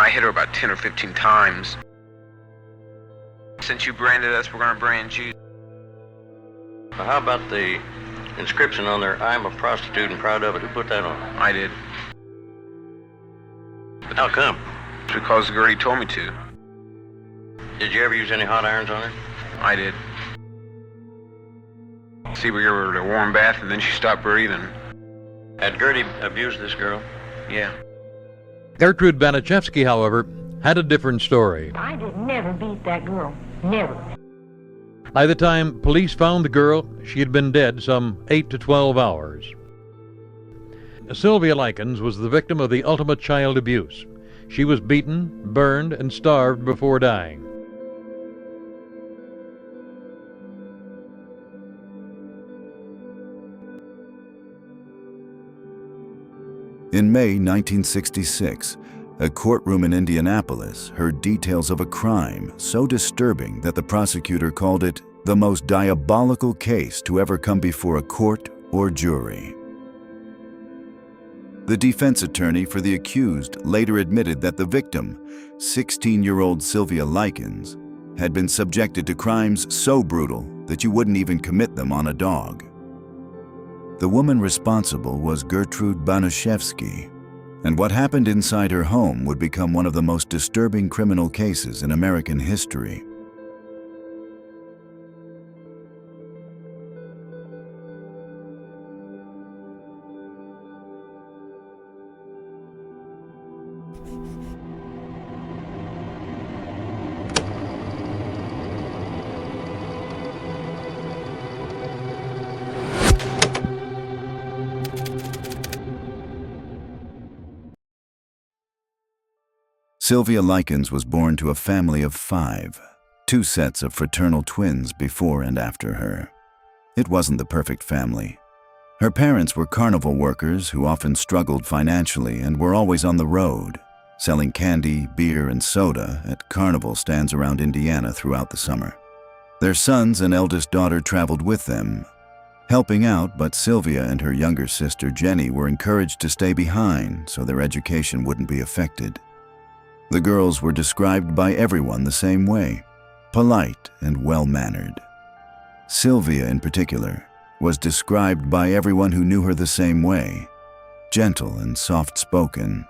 I hit her about 10 or 15 times. Since you branded us, we're gonna brand you. How about the inscription on there, "I'm a prostitute and proud of it"? Who put that on? I did. How come? It's because Gertie told me to. Did you ever use any hot irons on her? I did. See, we gave her a warm bath and then she stopped breathing. Had Gertie abused this girl? Yeah. Gertrude Banachevsky, however, had a different story. I did never beat that girl. Never. By the time police found the girl, she had been dead some 8 to 12 hours. Sylvia Likens was the victim of the ultimate child abuse. She was beaten, burned, and starved before dying. In May 1966, a courtroom in Indianapolis heard details of a crime so disturbing that the prosecutor called it the most diabolical case to ever come before a court or jury. The defense attorney for the accused later admitted that the victim, 16-year-old Sylvia Likens, had been subjected to crimes so brutal that you wouldn't even commit them on a dog. The woman responsible was Gertrude Banachevsky, and what happened inside her home would become one of the most disturbing criminal cases in American history. Sylvia Likens was born to a family of 5, 2 sets of fraternal twins before and after her. It wasn't the perfect family. Her parents were carnival workers who often struggled financially and were always on the road, selling candy, beer, and soda at carnival stands around Indiana throughout the summer. Their sons and eldest daughter traveled with them, helping out, but Sylvia and her younger sister Jenny were encouraged to stay behind so their education wouldn't be affected. The girls were described by everyone the same way, polite and well-mannered. Sylvia, in particular, was described by everyone who knew her the same way, gentle and soft-spoken,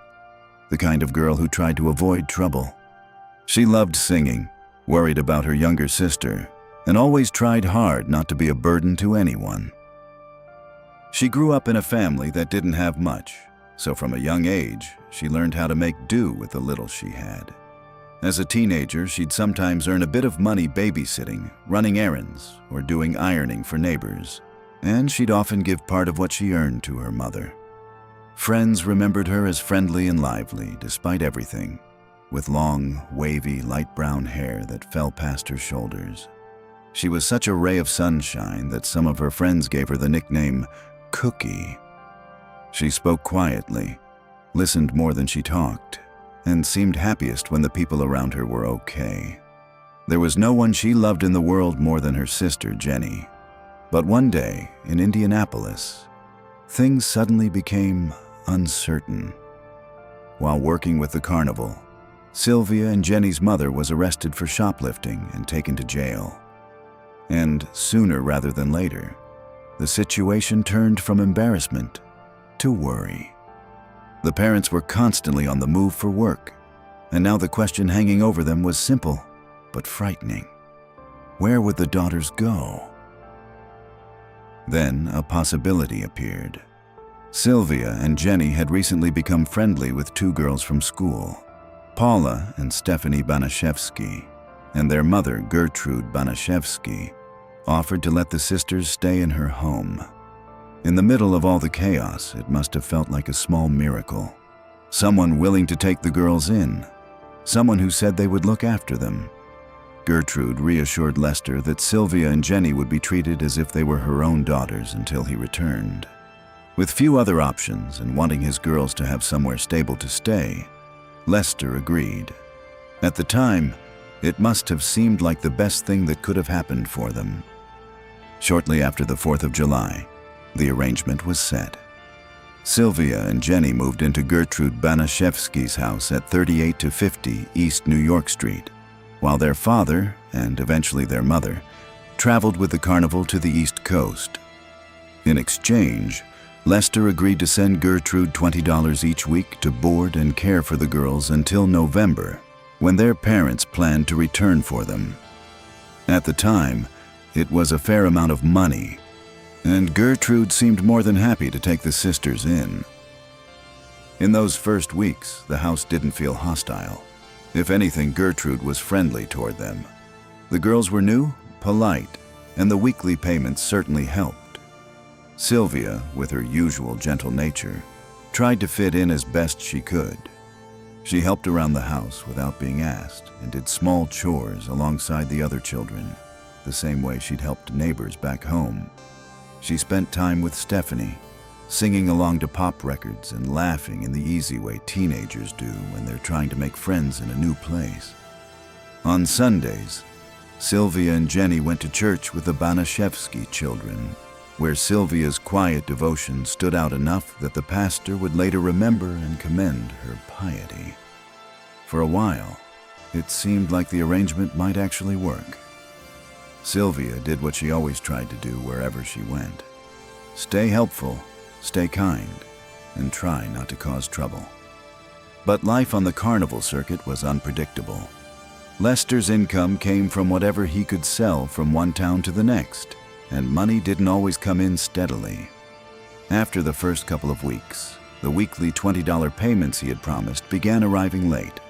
the kind of girl who tried to avoid trouble. She loved singing, worried about her younger sister, and always tried hard not to be a burden to anyone. She grew up in a family that didn't have much, so from a young age, she learned how to make do with the little she had. As a teenager, she'd sometimes earn a bit of money babysitting, running errands, or doing ironing for neighbors, and she'd often give part of what she earned to her mother. Friends remembered her as friendly and lively, despite everything, with long, wavy, light brown hair that fell past her shoulders. She was such a ray of sunshine that some of her friends gave her the nickname Cookie. She spoke quietly, listened more than she talked, and seemed happiest when the people around her were okay. There was no one she loved in the world more than her sister, Jenny. But one day, in Indianapolis, things suddenly became uncertain. While working with the carnival, Sylvia and Jenny's mother was arrested for shoplifting and taken to jail. And sooner rather than later, the situation turned from embarrassment to worry. The parents were constantly on the move for work, and now the question hanging over them was simple but frightening. Where would the daughters go? Then a possibility appeared. Sylvia and Jenny had recently become friendly with 2 girls from school, Paula and Stephanie Banachevsky, and their mother, Gertrude Banachevsky, offered to let the sisters stay in her home. In the middle of all the chaos, it must have felt like a small miracle. Someone willing to take the girls in, someone who said they would look after them. Gertrude reassured Lester that Sylvia and Jenny would be treated as if they were her own daughters until he returned. With few other options and wanting his girls to have somewhere stable to stay, Lester agreed. At the time, it must have seemed like the best thing that could have happened for them. Shortly after the 4th of July, the arrangement was set. Sylvia and Jenny moved into Gertrude Banaszewski's house at 38 to 50 East New York Street, while their father, and eventually their mother, traveled with the carnival to the East Coast. In exchange, Lester agreed to send Gertrude $20 each week to board and care for the girls until November, when their parents planned to return for them. At the time, it was a fair amount of money, and Gertrude seemed more than happy to take the sisters in. In those first weeks, the house didn't feel hostile. If anything, Gertrude was friendly toward them. The girls were new, polite, and the weekly payments certainly helped. Sylvia, with her usual gentle nature, tried to fit in as best she could. She helped around the house without being asked and did small chores alongside the other children, the same way she'd helped neighbors back home. She spent time with Stephanie, singing along to pop records and laughing in the easy way teenagers do when they're trying to make friends in a new place. On Sundays, Sylvia and Jenny went to church with the Banaszewski children, where Sylvia's quiet devotion stood out enough that the pastor would later remember and commend her piety. For a while, it seemed like the arrangement might actually work. Sylvia did what she always tried to do wherever she went. Stay helpful, stay kind, and try not to cause trouble. But life on the carnival circuit was unpredictable. Lester's income came from whatever he could sell from one town to the next, and money didn't always come in steadily. After the first couple of weeks, the weekly $20 payments he had promised began arriving late,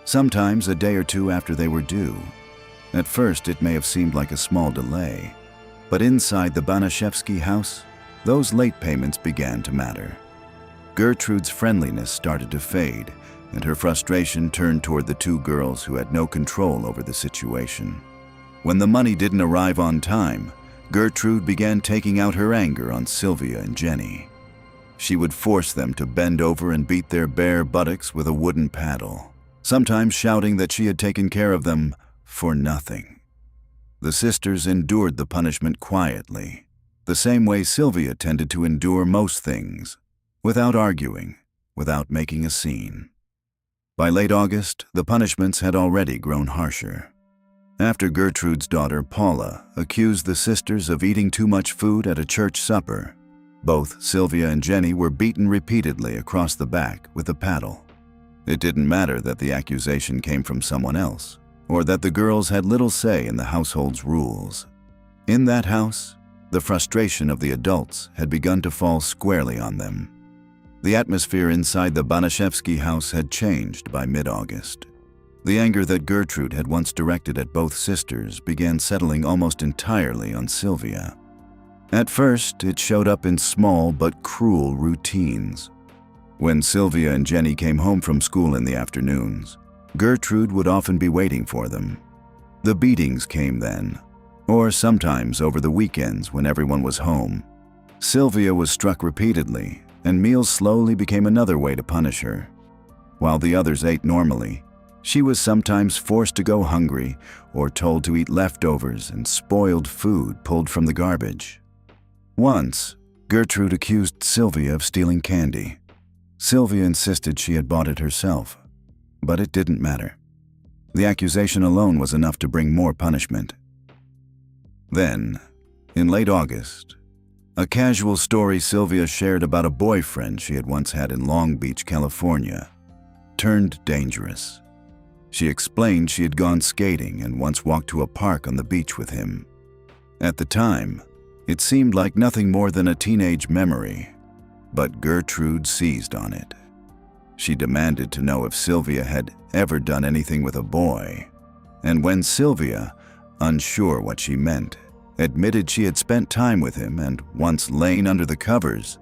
sometimes a day or two after they were due. At first, it may have seemed like a small delay, but inside the Banaszewski house, those late payments began to matter. Gertrude's friendliness started to fade, and her frustration turned toward the two girls who had no control over the situation. When the money didn't arrive on time, Gertrude began taking out her anger on Sylvia and Jenny. She would force them to bend over and beat their bare buttocks with a wooden paddle, sometimes shouting that she had taken care of them for nothing. The sisters endured the punishment quietly, the same way Sylvia tended to endure most things, without arguing, without making a scene. By late August, the punishments had already grown harsher. After Gertrude's daughter, Paula, accused the sisters of eating too much food at a church supper, both Sylvia and Jenny were beaten repeatedly across the back with a paddle. It didn't matter that the accusation came from someone else, or that the girls had little say in the household's rules. In that house, the frustration of the adults had begun to fall squarely on them. The atmosphere inside the Banaszewski house had changed by mid-August. The anger that Gertrude had once directed at both sisters began settling almost entirely on Sylvia. At first, it showed up in small but cruel routines. When Sylvia and Jenny came home from school in the afternoons, Gertrude would often be waiting for them. The beatings came then, or sometimes over the weekends when everyone was home. Sylvia was struck repeatedly, and meals slowly became another way to punish her. While the others ate normally, she was sometimes forced to go hungry or told to eat leftovers and spoiled food pulled from the garbage. Once, Gertrude accused Sylvia of stealing candy. Sylvia insisted she had bought it herself, but it didn't matter. The accusation alone was enough to bring more punishment. Then, in late August, a casual story Sylvia shared about a boyfriend she had once had in Long Beach, California, turned dangerous. She explained she had gone skating and once walked to a park on the beach with him. At the time, it seemed like nothing more than a teenage memory, but Gertrude seized on it. She demanded to know if Sylvia had ever done anything with a boy, and when Sylvia, unsure what she meant, admitted she had spent time with him and once lain under the covers,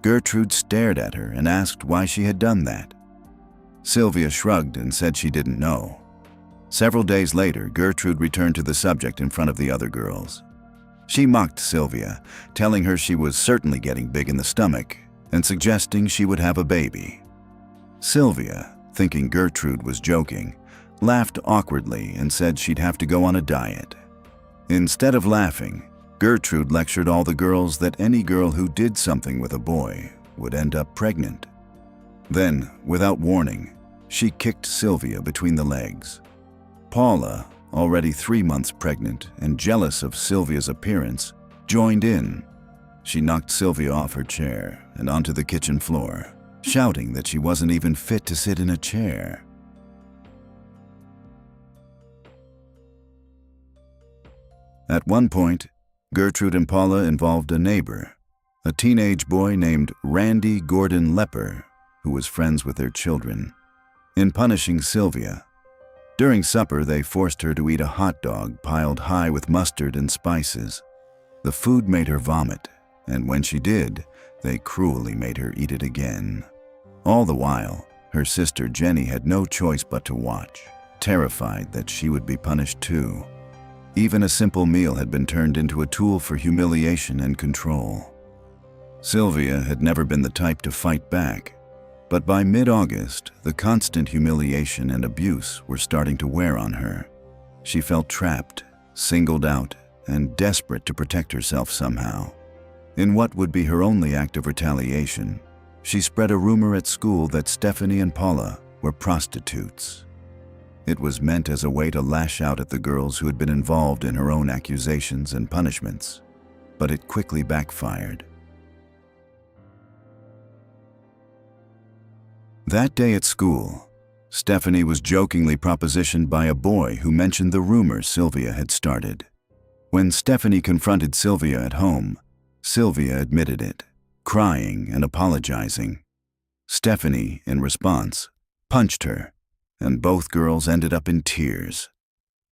Gertrude stared at her and asked why she had done that. Sylvia shrugged and said she didn't know. Several days later, Gertrude returned to the subject in front of the other girls. She mocked Sylvia, telling her she was certainly getting big in the stomach and suggesting she would have a baby. Sylvia, thinking Gertrude was joking, laughed awkwardly and said she'd have to go on a diet. Instead of laughing, Gertrude lectured all the girls that any girl who did something with a boy would end up pregnant. Then, without warning, she kicked Sylvia between the legs. Paula, already 3 months pregnant and jealous of Sylvia's appearance, joined in. She knocked Sylvia off her chair and onto the kitchen floor, shouting that she wasn't even fit to sit in a chair. At one point, Gertrude and Paula involved a neighbor, a teenage boy named Randy Gordon Lepper, who was friends with their children, in punishing Sylvia. During supper, they forced her to eat a hot dog piled high with mustard and spices. The food made her vomit, and when she did, they cruelly made her eat it again. All the while, her sister Jenny had no choice but to watch, terrified that she would be punished too. Even a simple meal had been turned into a tool for humiliation and control. Sylvia had never been the type to fight back, but by mid-August, the constant humiliation and abuse were starting to wear on her. She felt trapped, singled out, and desperate to protect herself somehow. In what would be her only act of retaliation, she spread a rumor at school that Stephanie and Paula were prostitutes. It was meant as a way to lash out at the girls who had been involved in her own accusations and punishments, but it quickly backfired. That day at school, Stephanie was jokingly propositioned by a boy who mentioned the rumor Sylvia had started. When Stephanie confronted Sylvia at home, Sylvia admitted it, crying and apologizing. Stephanie, in response, punched her, and both girls ended up in tears.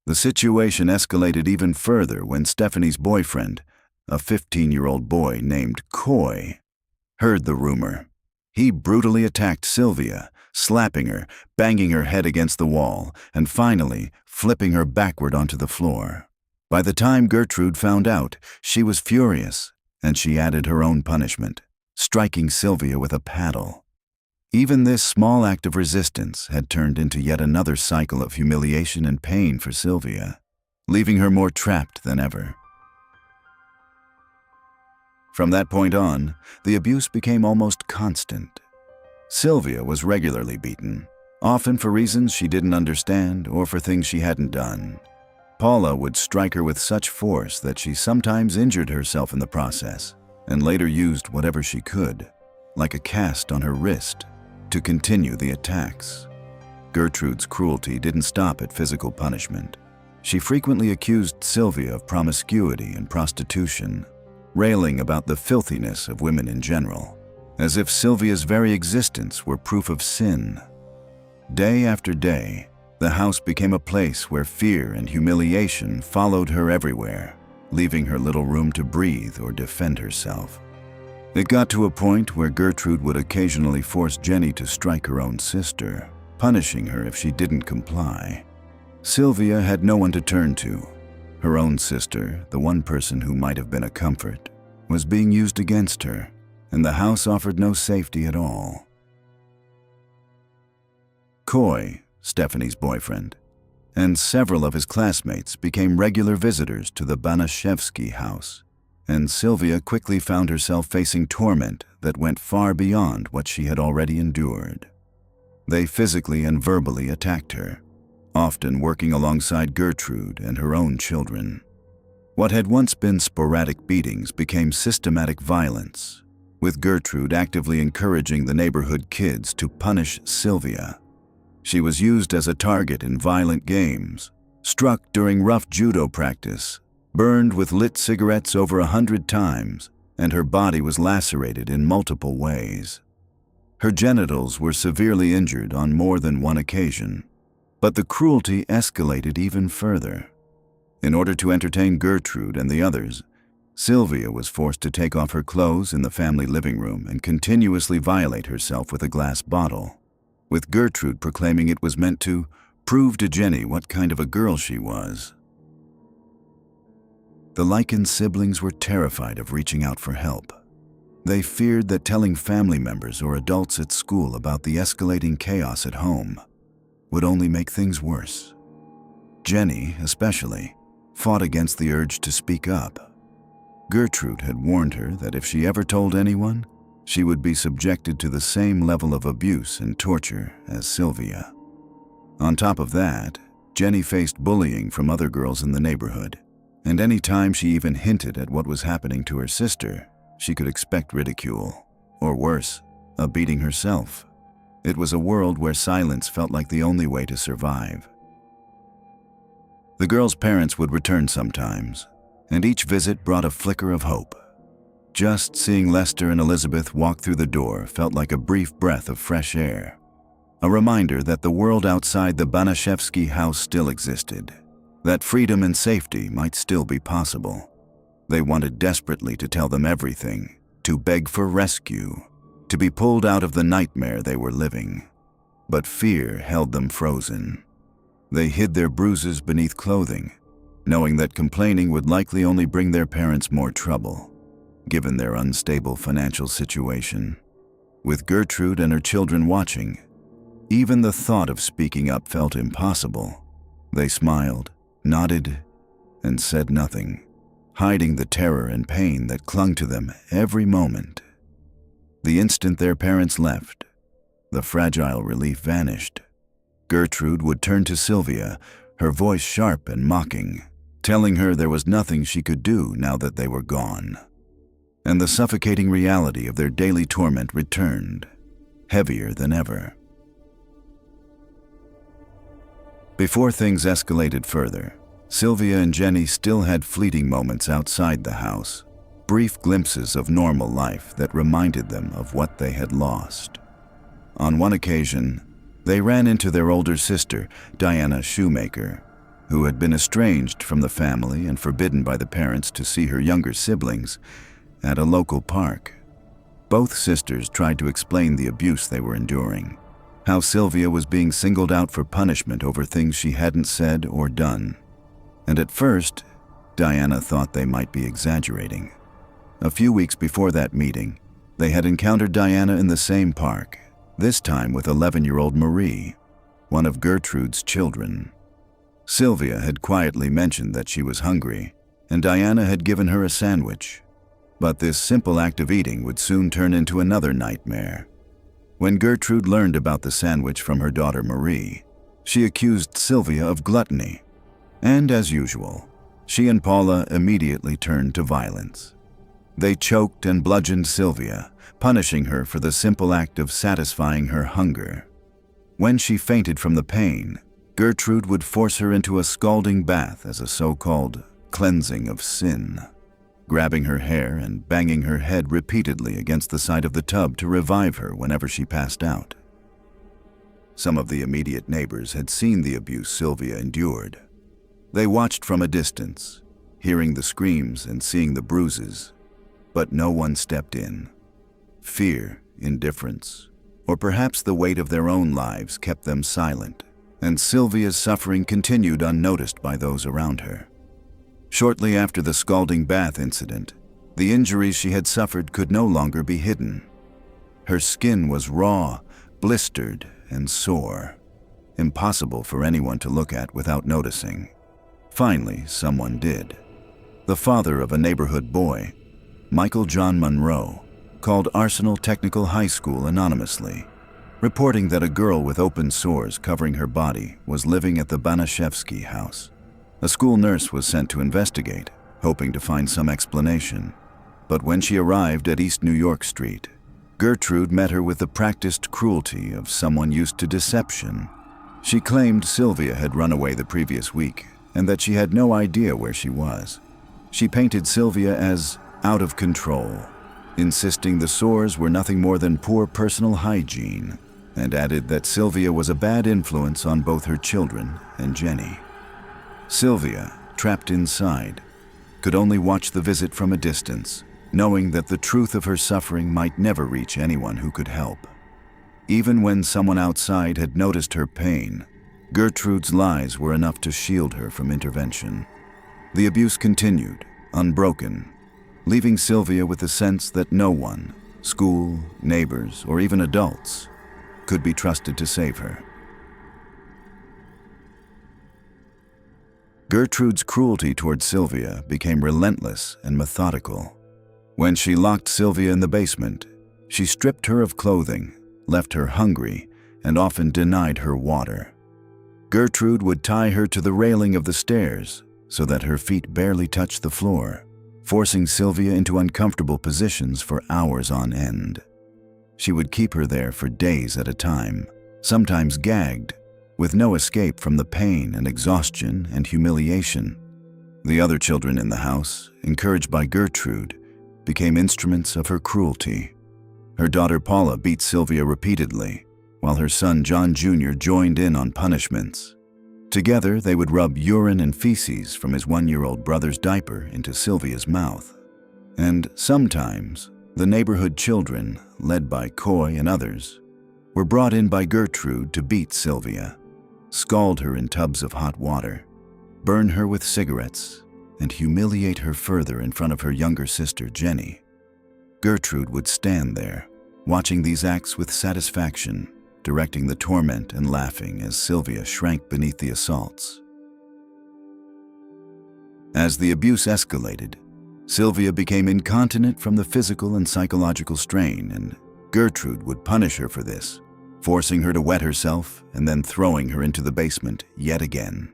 The situation escalated even further when Stephanie's boyfriend, a 15-year-old boy named Coy, heard the rumor. He brutally attacked Sylvia, slapping her, banging her head against the wall, and finally flipping her backward onto the floor. By the time Gertrude found out, she was furious, and she added her own punishment, striking Sylvia with a paddle. Even this small act of resistance had turned into yet another cycle of humiliation and pain for Sylvia, leaving her more trapped than ever. From that point on, the abuse became almost constant. Sylvia was regularly beaten, often for reasons she didn't understand or for things she hadn't done. Paula would strike her with such force that she sometimes injured herself in the process, and later used whatever she could, like a cast on her wrist, to continue the attacks. Gertrude's cruelty didn't stop at physical punishment. She frequently accused Sylvia of promiscuity and prostitution, railing about the filthiness of women in general, as if Sylvia's very existence were proof of sin. Day after day, the house became a place where fear and humiliation followed her everywhere, leaving her little room to breathe or defend herself. It got to a point where Gertrude would occasionally force Jenny to strike her own sister, punishing her if she didn't comply. Sylvia had no one to turn to. Her own sister, the one person who might have been a comfort, was being used against her, and the house offered no safety at all. Coy, Stephanie's boyfriend, and several of his classmates became regular visitors to the Banaszewski house, and Sylvia quickly found herself facing torment that went far beyond what she had already endured. They physically and verbally attacked her, often working alongside Gertrude and her own children. What had once been sporadic beatings became systematic violence, with Gertrude actively encouraging the neighborhood kids to punish Sylvia. She was used as a target in violent games, struck during rough judo practice, burned with lit cigarettes over 100 times, and her body was lacerated in multiple ways. Her genitals were severely injured on more than one occasion, but the cruelty escalated even further. In order to entertain Gertrude and the others, Sylvia was forced to take off her clothes in the family living room and continuously violate herself with a glass bottle, with Gertrude proclaiming it was meant to prove to Jenny what kind of a girl she was. The Likens siblings were terrified of reaching out for help. They feared that telling family members or adults at school about the escalating chaos at home would only make things worse. Jenny, especially, fought against the urge to speak up. Gertrude had warned her that if she ever told anyone, she would be subjected to the same level of abuse and torture as Sylvia. On top of that, Jenny faced bullying from other girls in the neighborhood, and any time she even hinted at what was happening to her sister, she could expect ridicule, or worse, a beating herself. It was a world where silence felt like the only way to survive. The girls' parents would return sometimes, and each visit brought a flicker of hope. Just seeing Lester and Elizabeth walk through the door felt like a brief breath of fresh air, a reminder that the world outside the Banaszewski house still existed, that freedom and safety might still be possible. They wanted desperately to tell them everything, to beg for rescue, to be pulled out of the nightmare they were living. But fear held them frozen. They hid their bruises beneath clothing, knowing that complaining would likely only bring their parents more trouble, given their unstable financial situation. With Gertrude and her children watching, even the thought of speaking up felt impossible. They smiled, nodded, and said nothing, hiding the terror and pain that clung to them every moment. The instant their parents left, the fragile relief vanished. Gertrude would turn to Sylvia, her voice sharp and mocking, telling her there was nothing she could do now that they were gone. And the suffocating reality of their daily torment returned, heavier than ever. Before things escalated further, Sylvia and Jenny still had fleeting moments outside the house, brief glimpses of normal life that reminded them of what they had lost. On one occasion, they ran into their older sister, Diana Shoemaker, who had been estranged from the family and forbidden by the parents to see her younger siblings, at a local park. Both sisters tried to explain the abuse they were enduring, how Sylvia was being singled out for punishment over things she hadn't said or done. And at first, Diana thought they might be exaggerating. A few weeks before that meeting, they had encountered Diana in the same park, this time with 11-year-old Marie, one of Gertrude's children. Sylvia had quietly mentioned that she was hungry, and Diana had given her a sandwich. But this simple act of eating would soon turn into another nightmare. When Gertrude learned about the sandwich from her daughter Marie, she accused Sylvia of gluttony. And as usual, she and Paula immediately turned to violence. They choked and bludgeoned Sylvia, punishing her for the simple act of satisfying her hunger. When she fainted from the pain, Gertrude would force her into a scalding bath as a so-called cleansing of sin, grabbing her hair and banging her head repeatedly against the side of the tub to revive her whenever she passed out. Some of the immediate neighbors had seen the abuse Sylvia endured. They watched from a distance, hearing the screams and seeing the bruises, but no one stepped in. Fear, indifference, or perhaps the weight of their own lives kept them silent, and Sylvia's suffering continued unnoticed by those around her. Shortly after the scalding bath incident, the injuries she had suffered could no longer be hidden. Her skin was raw, blistered, and sore, impossible for anyone to look at without noticing. Finally, someone did. The father of a neighborhood boy, Michael John Monroe, called Arsenal Technical High School anonymously, reporting that a girl with open sores covering her body was living at the Banaszewski house. A school nurse was sent to investigate, hoping to find some explanation. But when she arrived at East New York Street, Gertrude met her with the practiced cruelty of someone used to deception. She claimed Sylvia had run away the previous week and that she had no idea where she was. She painted Sylvia as out of control, insisting the sores were nothing more than poor personal hygiene, and added that Sylvia was a bad influence on both her children and Jenny. Sylvia, trapped inside, could only watch the visit from a distance, knowing that the truth of her suffering might never reach anyone who could help. Even when someone outside had noticed her pain, Gertrude's lies were enough to shield her from intervention. The abuse continued, unbroken, leaving Sylvia with the sense that no one, school, neighbors, or even adults, could be trusted to save her. Gertrude's cruelty toward Sylvia became relentless and methodical. When she locked Sylvia in the basement, She stripped her of clothing, left her hungry, and often denied her water. Gertrude would tie her to the railing of the stairs so that her feet barely touched the floor, forcing Sylvia into uncomfortable positions for hours on end. She would keep her there for days at a time, sometimes gagged, with no escape from the pain and exhaustion and humiliation. The other children in the house, encouraged by Gertrude, became instruments of her cruelty. Her daughter Paula beat Sylvia repeatedly, while her son John Jr. joined in on punishments. Together, they would rub urine and feces from his 1-year-old brother's diaper into Sylvia's mouth. And sometimes, the neighborhood children, led by Coy and others, were brought in by Gertrude to beat Sylvia, scald her in tubs of hot water, burn her with cigarettes, and humiliate her further in front of her younger sister Jenny. Gertrude would stand there, watching these acts with satisfaction, directing the torment and laughing as Sylvia shrank beneath the assaults. As the abuse escalated, Sylvia became incontinent from the physical and psychological strain, and Gertrude would punish her for this, forcing her to wet herself and then throwing her into the basement yet again,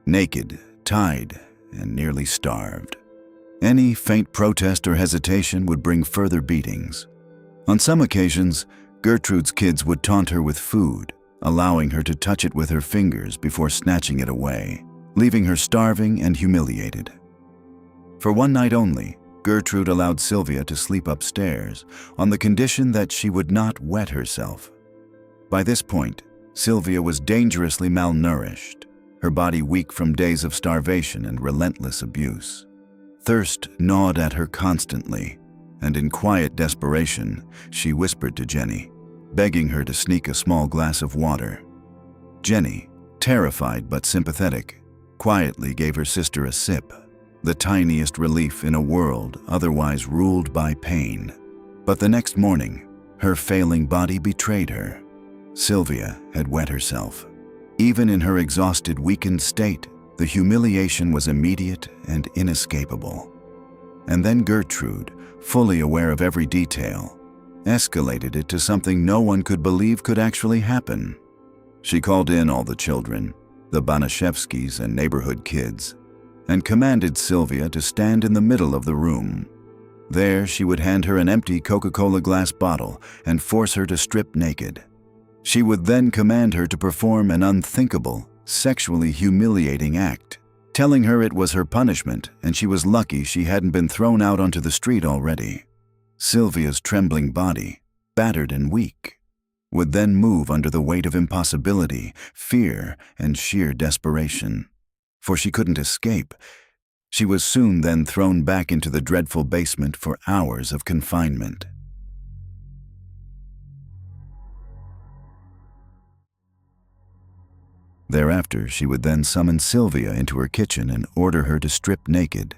naked, tied, and nearly starved. Any faint protest or hesitation would bring further beatings. On some occasions, Gertrude's kids would taunt her with food, allowing her to touch it with her fingers before snatching it away, leaving her starving and humiliated. For one night only, Gertrude allowed Sylvia to sleep upstairs on the condition that she would not wet herself. By this point, Sylvia was dangerously malnourished, her body weak from days of starvation and relentless abuse. Thirst gnawed at her constantly, and in quiet desperation, she whispered to Jenny, begging her to sneak a small glass of water. Jenny, terrified but sympathetic, quietly gave her sister a sip, the tiniest relief in a world otherwise ruled by pain. But the next morning, her failing body betrayed her. Sylvia had wet herself. Even in her exhausted, weakened state, the humiliation was immediate and inescapable. And then Gertrude, fully aware of every detail, escalated it to something no one could believe could actually happen. She called in all the children, the Banashevskys and neighborhood kids, and commanded Sylvia to stand in the middle of the room. There, she would hand her an empty Coca-Cola glass bottle and force her to strip naked. She would then command her to perform an unthinkable, sexually humiliating act, telling her it was her punishment and she was lucky she hadn't been thrown out onto the street already. Sylvia's trembling body, battered and weak, would then move under the weight of impossibility, fear, and sheer desperation. For she couldn't escape. She was soon then thrown back into the dreadful basement for hours of confinement. Thereafter, she would then summon Sylvia into her kitchen and order her to strip naked.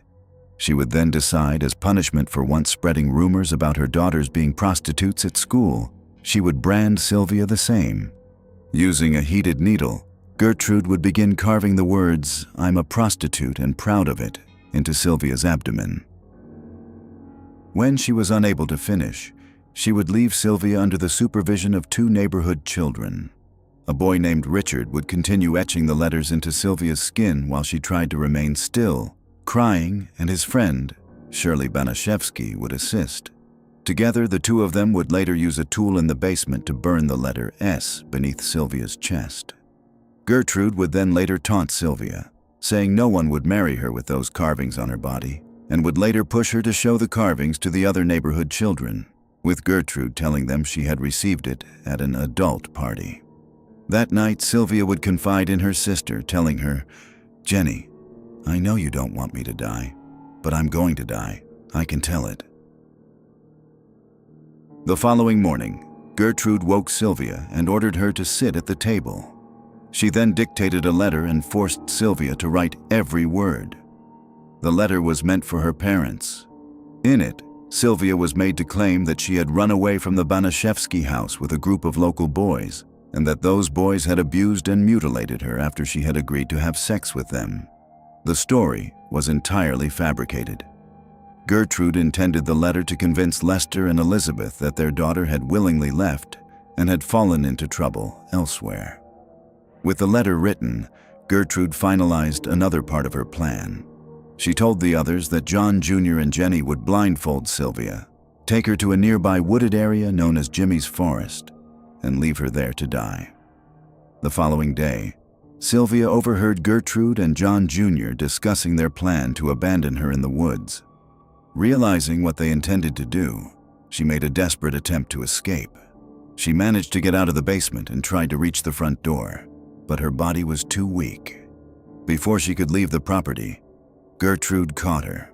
She would then decide, as punishment for once spreading rumors about her daughters being prostitutes at school, she would brand Sylvia the same. Using a heated needle, Gertrude would begin carving the words, "I'm a prostitute and proud of it," into Sylvia's abdomen. When she was unable to finish, she would leave Sylvia under the supervision of 2 neighborhood children. A boy named Richard would continue etching the letters into Sylvia's skin while she tried to remain still, crying, and his friend, Shirley Banashevsky, would assist. Together, the 2 of them would later use a tool in the basement to burn the letter S beneath Sylvia's chest. Gertrude would then later taunt Sylvia, saying no one would marry her with those carvings on her body, and would later push her to show the carvings to the other neighborhood children, with Gertrude telling them she had received it at an adult party. That night, Sylvia would confide in her sister, telling her, "Jenny, I know you don't want me to die, but I'm going to die. I can tell it." The following morning, Gertrude woke Sylvia and ordered her to sit at the table. She then dictated a letter and forced Sylvia to write every word. The letter was meant for her parents. In it, Sylvia was made to claim that she had run away from the Banashevsky house with a group of local boys, and that those boys had abused and mutilated her after she had agreed to have sex with them. The story was entirely fabricated. Gertrude intended the letter to convince Lester and Elizabeth that their daughter had willingly left and had fallen into trouble elsewhere. With the letter written, Gertrude finalized another part of her plan. She told the others that John Jr. and Jenny would blindfold Sylvia, take her to a nearby wooded area known as Jimmy's Forest, and leave her there to die. The following day, Sylvia overheard Gertrude and John Jr. discussing their plan to abandon her in the woods. Realizing what they intended to do, she made a desperate attempt to escape. She managed to get out of the basement and tried to reach the front door, but her body was too weak. Before she could leave the property, Gertrude caught her.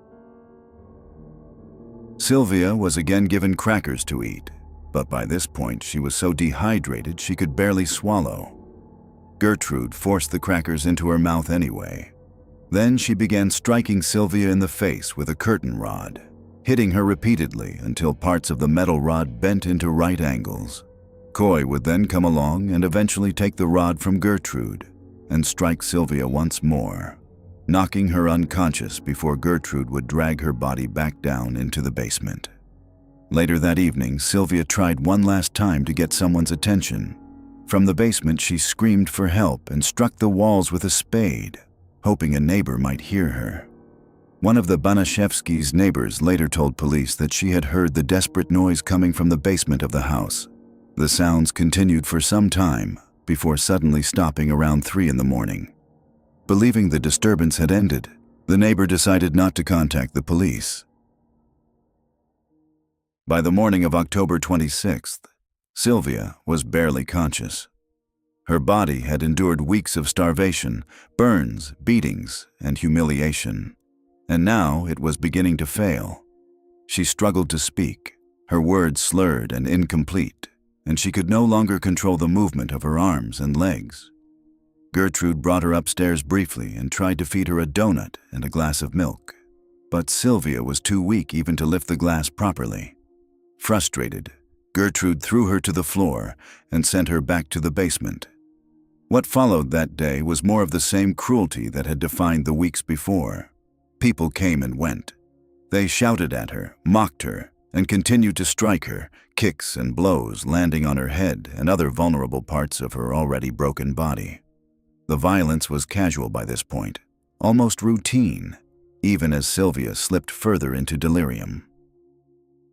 Sylvia was again given crackers to eat, but by this point she was so dehydrated she could barely swallow. Gertrude forced the crackers into her mouth anyway. Then she began striking Sylvia in the face with a curtain rod, hitting her repeatedly until parts of the metal rod bent into right angles. Coy would then come along and eventually take the rod from Gertrude and strike Sylvia once more, knocking her unconscious before Gertrude would drag her body back down into the basement. Later that evening, Sylvia tried one last time to get someone's attention. From the basement, she screamed for help and struck the walls with a spade, hoping a neighbor might hear her. One of the Banashevsky's neighbors later told police that she had heard the desperate noise coming from the basement of the house. The sounds continued for some time before suddenly stopping around 3 in the morning. Believing the disturbance had ended, the neighbor decided not to contact the police. By the morning of October 26th, Sylvia was barely conscious. Her body had endured weeks of starvation, burns, beatings, and humiliation, and now it was beginning to fail. She struggled to speak, her words slurred and incomplete, and she could no longer control the movement of her arms and legs. Gertrude brought her upstairs briefly and tried to feed her a donut and a glass of milk, but Sylvia was too weak even to lift the glass properly. Frustrated, Gertrude threw her to the floor and sent her back to the basement. What followed that day was more of the same cruelty that had defined the weeks before. People came and went. They shouted at her, mocked her, and continued to strike her, kicks and blows landing on her head and other vulnerable parts of her already broken body. The violence was casual by this point, almost routine, even as Sylvia slipped further into delirium.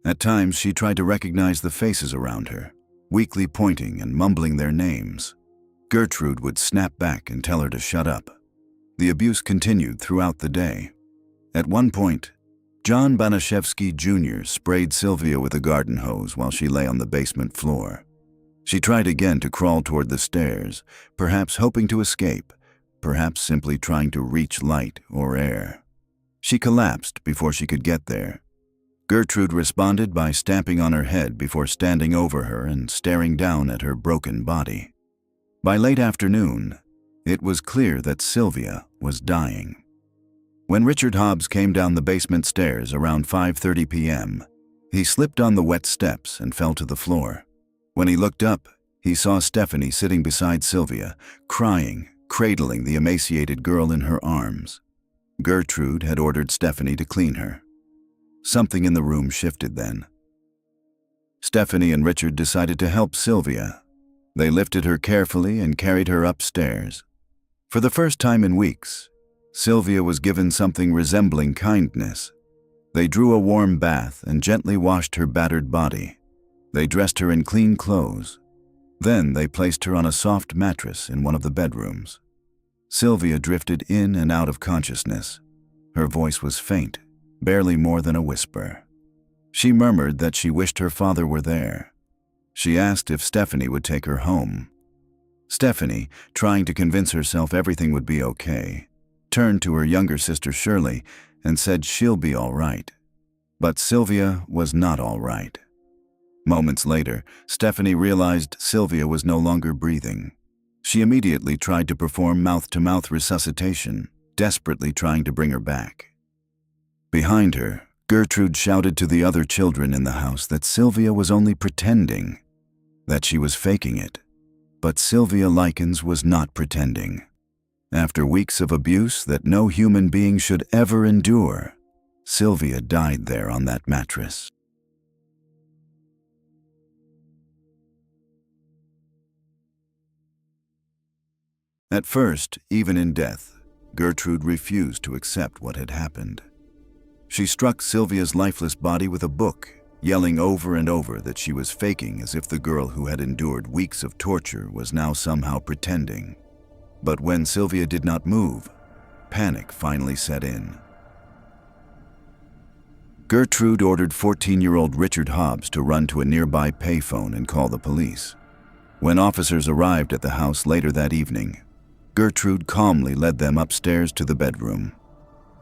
At times, she tried to recognize the faces around her, weakly pointing and mumbling their names. Gertrude would snap back and tell her to shut up. The abuse continued throughout the day. At one point, John Banashevsky Jr. sprayed Sylvia with a garden hose while she lay on the basement floor. She tried again to crawl toward the stairs, perhaps hoping to escape, perhaps simply trying to reach light or air. She collapsed before she could get there. Gertrude responded by stamping on her head before standing over her and staring down at her broken body. By late afternoon, it was clear that Sylvia was dying. When Richard Hobbs came down the basement stairs around 5:30 p.m., he slipped on the wet steps and fell to the floor. When he looked up, he saw Stephanie sitting beside Sylvia, crying, cradling the emaciated girl in her arms. Gertrude had ordered Stephanie to clean her. Something in the room shifted then. Stephanie and Richard decided to help Sylvia. They lifted her carefully and carried her upstairs. For the first time in weeks, Sylvia was given something resembling kindness. They drew a warm bath and gently washed her battered body. They dressed her in clean clothes. Then they placed her on a soft mattress in one of the bedrooms. Sylvia drifted in and out of consciousness. Her voice was faint, barely more than a whisper. She murmured that she wished her father were there. She asked if Stephanie would take her home. Stephanie, trying to convince herself everything would be okay, turned to her younger sister Shirley and said she'll be all right. But Sylvia was not all right. Moments later, Stephanie realized Sylvia was no longer breathing. She immediately tried to perform mouth-to-mouth resuscitation, desperately trying to bring her back. Behind her, Gertrude shouted to the other children in the house that Sylvia was only pretending, that she was faking it. But Sylvia Likens was not pretending. After weeks of abuse that no human being should ever endure, Sylvia died there on that mattress. At first, even in death, Gertrude refused to accept what had happened. She struck Sylvia's lifeless body with a book, yelling over and over that she was faking, as if the girl who had endured weeks of torture was now somehow pretending. But when Sylvia did not move, panic finally set in. Gertrude ordered 14-year-old Richard Hobbs to run to a nearby payphone and call the police. When officers arrived at the house later that evening, Gertrude calmly led them upstairs to the bedroom.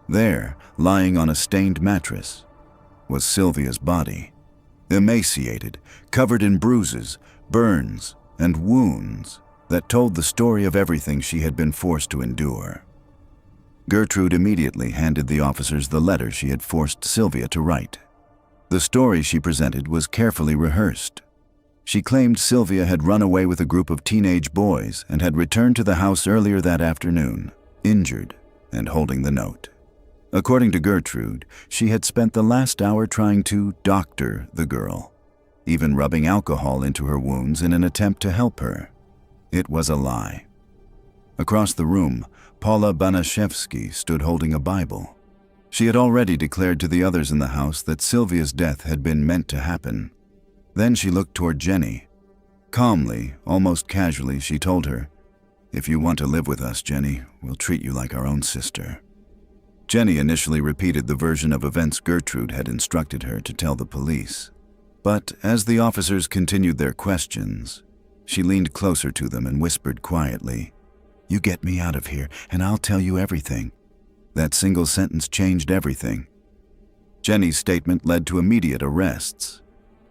There, lying on a stained mattress, was Sylvia's body, emaciated, covered in bruises, burns, and wounds that told the story of everything she had been forced to endure. Gertrude immediately handed the officers the letter she had forced Sylvia to write. The story she presented was carefully rehearsed. She claimed Sylvia had run away with a group of teenage boys and had returned to the house earlier that afternoon, injured and holding the note. According to Gertrude, she had spent the last hour trying to doctor the girl, even rubbing alcohol into her wounds in an attempt to help her. It was a lie. Across the room, Paula Banaszewski stood holding a Bible. She had already declared to the others in the house that Sylvia's death had been meant to happen. Then she looked toward Jenny. Calmly, almost casually, she told her, "If you want to live with us, Jenny, we'll treat you like our own sister." Jenny initially repeated the version of events Gertrude had instructed her to tell the police. But as the officers continued their questions, she leaned closer to them and whispered quietly, "You get me out of here, and I'll tell you everything." That single sentence changed everything. Jenny's statement led to immediate arrests.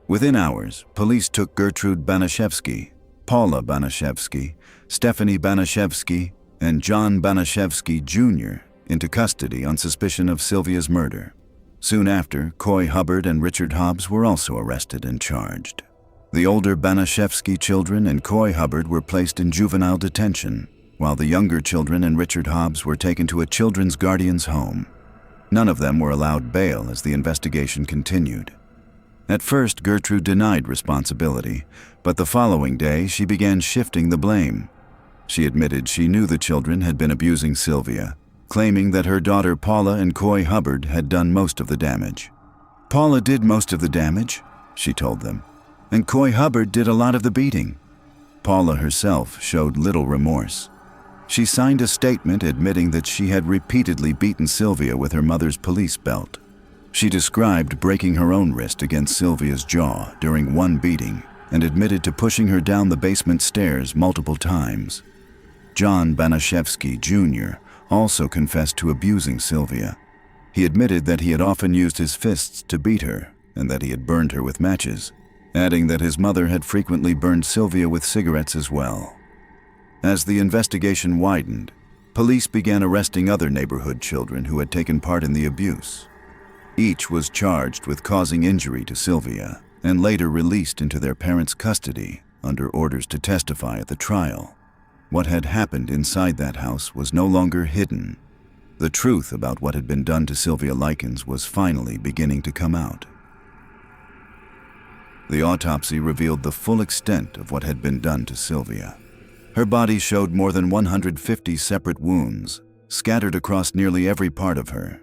Within hours, police took Gertrude Banaszewski, Paula Banaszewski, Stephanie Banaszewski, and John Banaszewski Jr. into custody on suspicion of Sylvia's murder. Soon after, Coy Hubbard and Richard Hobbs were also arrested and charged. The older Banaszewski children and Coy Hubbard were placed in juvenile detention, while the younger children and Richard Hobbs were taken to a children's guardian's home. None of them were allowed bail as the investigation continued. At first, Gertrude denied responsibility, but the following day she began shifting the blame. She admitted she knew the children had been abusing Sylvia, claiming that her daughter Paula and Coy Hubbard had done most of the damage. "Paula did most of the damage," she told them, "and Coy Hubbard did a lot of the beating." Paula herself showed little remorse. She signed a statement admitting that she had repeatedly beaten Sylvia with her mother's police belt. She described breaking her own wrist against Sylvia's jaw during one beating and admitted to pushing her down the basement stairs multiple times. John Banaszewski Jr. also confessed to abusing Sylvia. He admitted that he had often used his fists to beat her and that he had burned her with matches, adding that his mother had frequently burned Sylvia with cigarettes as well. As the investigation widened, police began arresting other neighborhood children who had taken part in the abuse. Each was charged with causing injury to Sylvia and later released into their parents' custody under orders to testify at the trial. What had happened inside that house was no longer hidden. The truth about what had been done to Sylvia Likens was finally beginning to come out. The autopsy revealed the full extent of what had been done to Sylvia. Her body showed more than 150 separate wounds, scattered across nearly every part of her.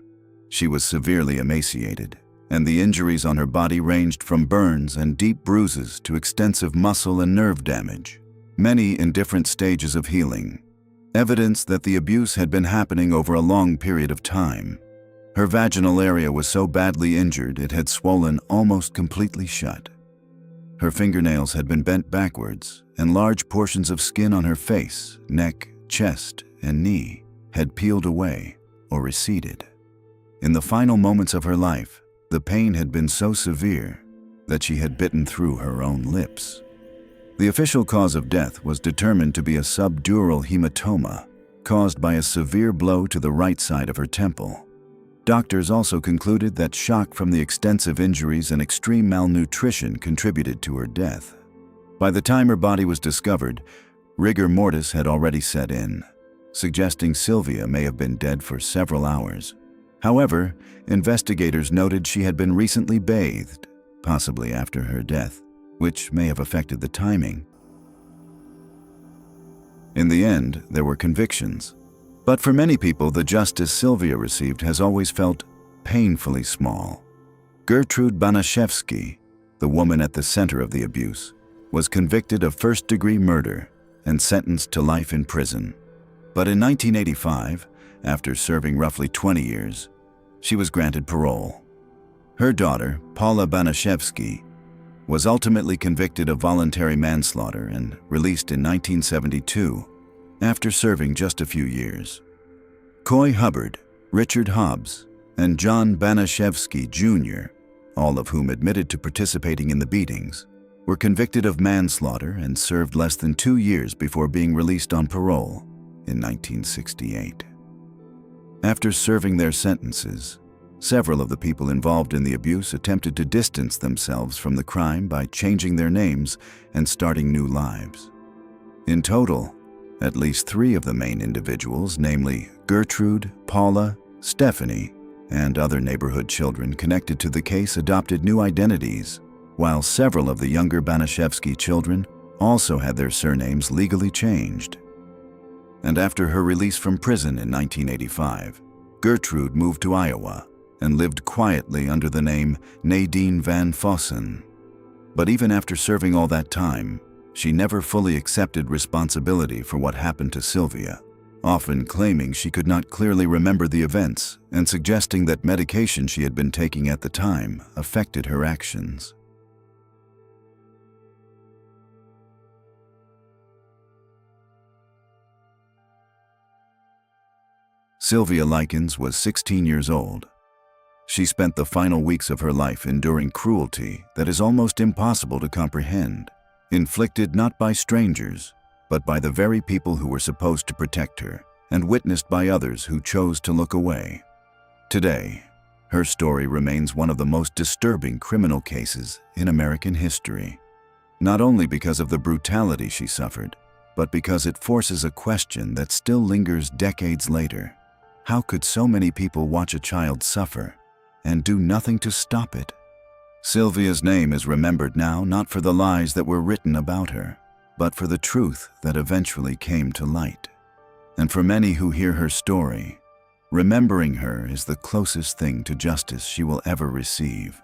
She was severely emaciated, and the injuries on her body ranged from burns and deep bruises to extensive muscle and nerve damage, many in different stages of healing, evidence that the abuse had been happening over a long period of time. Her vaginal area was so badly injured it had swollen almost completely shut. Her fingernails had been bent backwards, and large portions of skin on her face, neck, chest, and knee had peeled away or receded. In the final moments of her life, the pain had been so severe that she had bitten through her own lips. The official cause of death was determined to be a subdural hematoma caused by a severe blow to the right side of her temple. Doctors also concluded that shock from the extensive injuries and extreme malnutrition contributed to her death. By the time her body was discovered, rigor mortis had already set in, suggesting Sylvia may have been dead for several hours. However, investigators noted she had been recently bathed, possibly after her death, which may have affected the timing. In the end, there were convictions. But for many people, the justice Sylvia received has always felt painfully small. Gertrude Banaszewski, the woman at the center of the abuse, was convicted of first-degree murder and sentenced to life in prison. But in 1985, after serving roughly 20 years, she was granted parole. Her daughter, Paula Banaszewski, was ultimately convicted of voluntary manslaughter and released in 1972 after serving just a few years. Coy Hubbard, Richard Hobbs, and John Banaszewski Jr., all of whom admitted to participating in the beatings, were convicted of manslaughter and served less than 2 years before being released on parole in 1968. After serving their sentences, several of the people involved in the abuse attempted to distance themselves from the crime by changing their names and starting new lives. In total, at least 3 of the main individuals, namely Gertrude, Paula, Stephanie, and other neighborhood children connected to the case, adopted new identities, while several of the younger Banaszewski children also had their surnames legally changed. And after her release from prison in 1985, Gertrude moved to Iowa and lived quietly under the name Nadine Van Fossen. But even after serving all that time, she never fully accepted responsibility for what happened to Sylvia, often claiming she could not clearly remember the events and suggesting that medication she had been taking at the time affected her actions. Sylvia Likens was 16 years old. She spent the final weeks of her life enduring cruelty that is almost impossible to comprehend, inflicted not by strangers, but by the very people who were supposed to protect her, and witnessed by others who chose to look away. Today, her story remains one of the most disturbing criminal cases in American history, not only because of the brutality she suffered, but because it forces a question that still lingers decades later. How could so many people watch a child suffer and do nothing to stop it? Sylvia's name is remembered now not for the lies that were written about her, but for the truth that eventually came to light. And for many who hear her story, remembering her is the closest thing to justice she will ever receive.